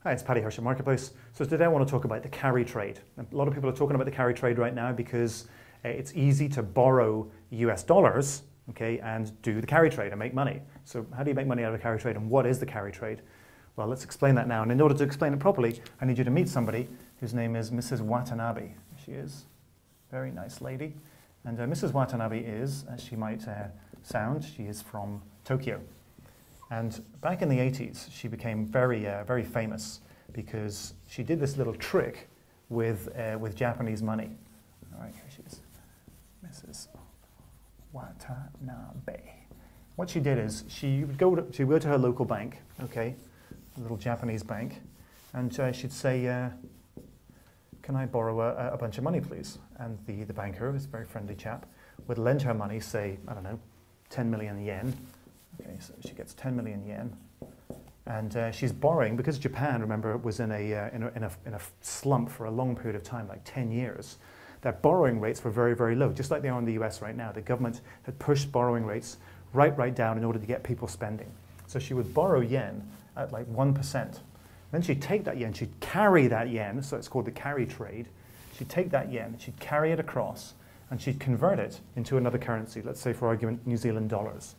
Hi, it's Paddy Hirsch at Marketplace. So today I want to talk about the carry trade. A lot of people are talking about the carry trade right now because it's easy to borrow US dollars, okay, and do the carry trade and make money. So how do you make money out of a carry trade, and what is the carry trade? Well, let's explain that now. And in order to explain it properly, I need you to meet somebody whose name is Mrs. Watanabe. She is a very nice lady. And Mrs. Watanabe is, as she might sound, she is from Tokyo. And back in the 80s, she became very famous because she did this little trick with Japanese money. All right, here she is, Mrs. Watanabe. What she did is she would go to her local bank, okay, a little Japanese bank, and she'd say, "Can I borrow a bunch of money, please?" And the banker, this very friendly chap, would lend her money, say, I don't know, 10 million yen. Okay, so she gets 10 million yen, and she's borrowing because Japan, remember, was in a slump for a long period of time, like 10 years. Their borrowing rates were very low, just like they are in the US right now. The government had pushed borrowing rates right down in order to get people spending. So she would borrow yen at like 1%. Then she'd take that yen, she'd carry that yen, so it's called the carry trade. She'd take that yen, she'd carry it across, and she'd convert it into another currency, let's say for argument New Zealand dollars.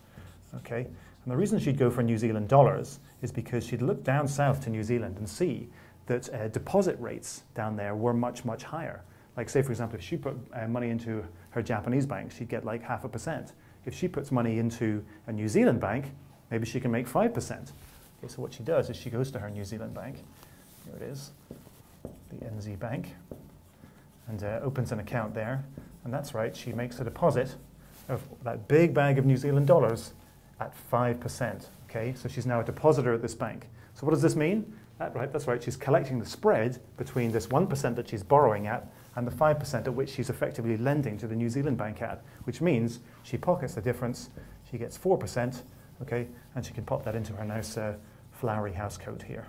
Okay, and the reason she'd go for New Zealand dollars is because she'd look down south to New Zealand and see that deposit rates down there were much higher. Like, say for example, if she put money into her Japanese bank, she'd get like 0.5%. If she puts money into a New Zealand bank, maybe she can make 5%. Okay, so what she does is she goes to her New Zealand bank, here it is, the NZ Bank, and opens an account there, and that's right, she makes a deposit of that big bag of New Zealand dollars at 5%, okay? So she's now a depositor at this bank. So what does this mean? That's right, she's collecting the spread between this 1% that she's borrowing at and the 5% at which she's effectively lending to the New Zealand bank at, which means she pockets the difference, she gets 4%, okay? And she can pop that into her nice flowery house coat here.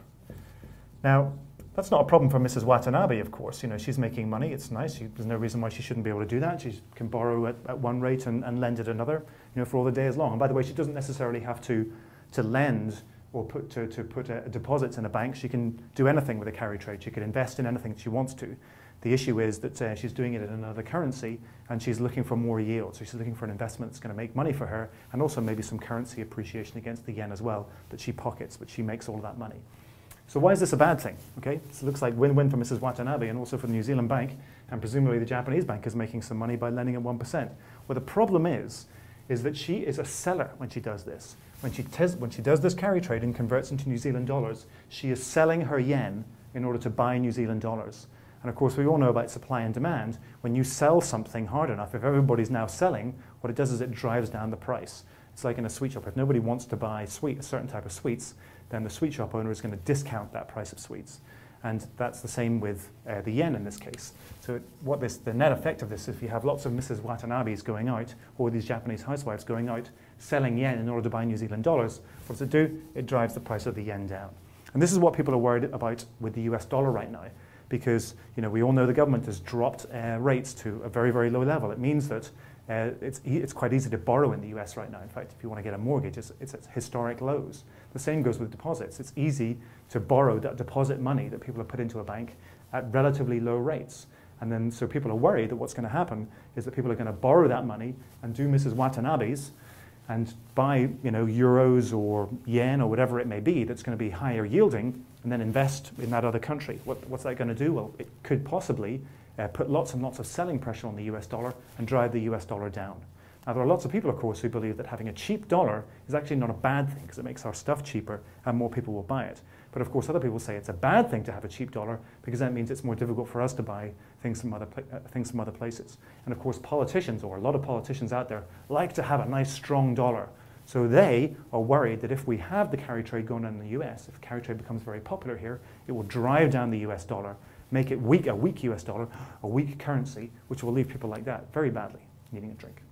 Now, that's not a problem for Mrs. Watanabe, of course. You know, she's making money, it's nice. There's no reason why she shouldn't be able to do that. She can borrow at one rate and lend at another, you know, for all the day is long. And by the way, she doesn't necessarily have to lend or put deposits in a bank. She can do anything with a carry trade. She could invest in anything she wants to. The issue is that she's doing it in another currency and she's looking for more yield. So she's looking for an investment that's going to make money for her and also maybe some currency appreciation against the yen as well that she pockets, but she makes all of that money. So why is this a bad thing? Okay, so it looks like win-win for Mrs. Watanabe and also for the New Zealand bank, and presumably the Japanese bank is making some money by lending at 1%. Well, the problem is that she is a seller when she does this. When she does this carry trade and converts into New Zealand dollars, she is selling her yen in order to buy New Zealand dollars. And of course, we all know about supply and demand. When you sell something hard enough, if everybody's now selling, what it does is it drives down the price. It's like in a sweet shop. If nobody wants to buy a certain type of sweets, then the sweet shop owner is going to discount that price of sweets. And that's the same with the yen in this case. So the net effect of this, if you have lots of Mrs. Watanabes going out, or these Japanese housewives going out, selling yen in order to buy New Zealand dollars, what does it do? It drives the price of the yen down. And this is what people are worried about with the US dollar right now, because you know, we all know the government has dropped rates to a very low level. It means that it's quite easy to borrow in the US right now. In fact, if you want to get a mortgage, it's at historic lows. The same goes with deposits. It's easy to borrow that deposit money that people have put into a bank at relatively low rates. And then so people are worried that what's going to happen is that people are going to borrow that money and do Mrs. Watanabe's and buy, you know, euros or yen or whatever it may be that's going to be higher yielding and then invest in that other country. What's that going to do? Well, it could possibly put lots and lots of selling pressure on the US dollar and drive the US dollar down. Now, there are lots of people, of course, who believe that having a cheap dollar is actually not a bad thing because it makes our stuff cheaper and more people will buy it. But of course, other people say it's a bad thing to have a cheap dollar because that means it's more difficult for us to buy things from other places. And of course, politicians, or a lot of politicians out there, like to have a nice, strong dollar. So they are worried that if we have the carry trade going on in the US, if carry trade becomes very popular here, it will drive down the US dollar, make it a weak US dollar, a weak currency, which will leave people like that very badly, needing a drink.